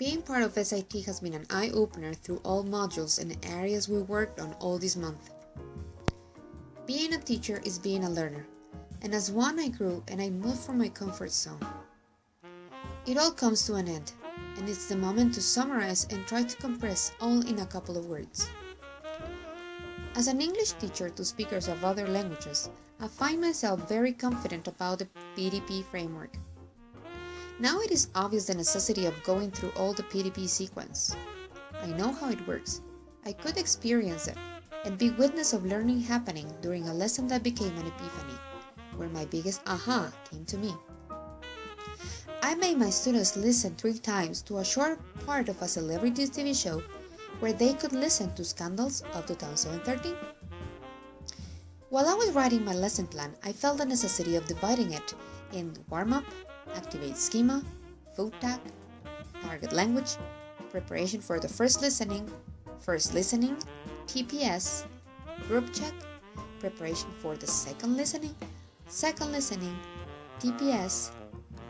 Being part of SIT has been an eye-opener through all modules and areas we worked on all this month. Being a teacher is being a learner, and as one I grew and I moved from my comfort zone. It all comes to an end, and it's the moment to summarize and try to compress all in a couple of words. As an English teacher to speakers of other languages, I find myself very confident about the PDP framework. Now it is obvious the necessity of going through all the PDP sequence. I know how it works. I could experience it and be witness of learning happening during a lesson that became an epiphany, where my biggest aha came to me. I made my students listen 3 times to a short part of a celebrity TV show where they could listen to Scandals of 2013. While I was writing my lesson plan, I felt the necessity of dividing it in warm-up, activate schema, food tag, target language, preparation for the first listening, TPS, group check, preparation for the second listening, TPS,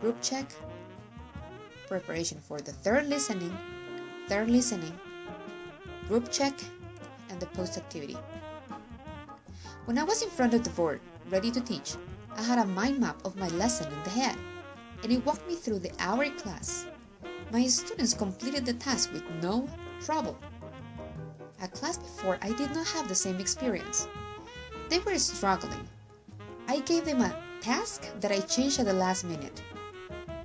group check, preparation for the third listening, group check, and the post-activity. When I was in front of the board, ready to teach, I had a mind map of my lesson in the head, and it walked me through the hour class. My students completed the task with no trouble. A class before, I did not have the same experience. They were struggling. I gave them a task that I changed at the last minute.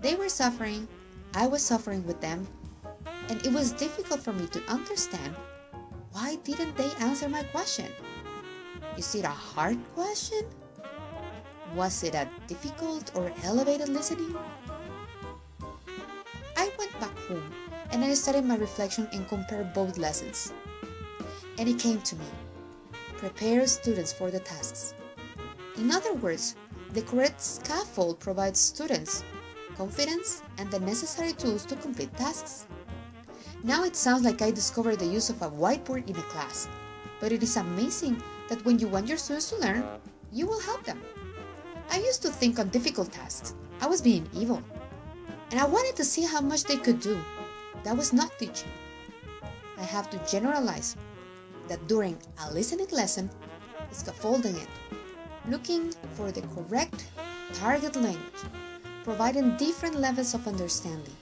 They were suffering, I was suffering with them, and it was difficult for me to understand why didn't they answer my question. Is it a hard question? Was it a difficult or elevated listening? I went back home and I started my reflection and compared both lessons. And it came to me: prepare students for the tasks. In other words, the correct scaffold provides students confidence and the necessary tools to complete tasks. Now it sounds like I discovered the use of a whiteboard in a class, but it is amazing that when you want your students to learn, you will help them. I used to think on difficult tasks. I was being evil. And I wanted to see how much they could do. That was not teaching. I have to generalize that during a listening lesson, scaffolding it, looking for the correct target language, providing different levels of understanding,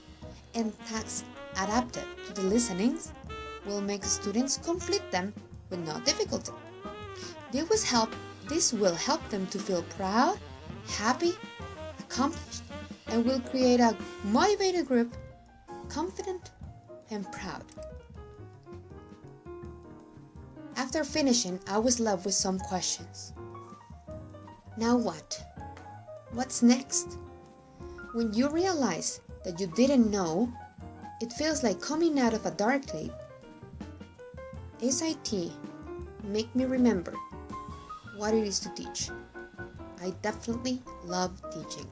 and tasks adapted to the listenings will make students complete them with no difficulty. This will help them to feel proud, happy, accomplished, and will create a motivated group, confident and proud. After finishing, I was left with some questions. Now what? What's next? When you realize that you didn't know, it feels like coming out of a dark cave. SIT make me remember what it is to teach. I definitely love teaching.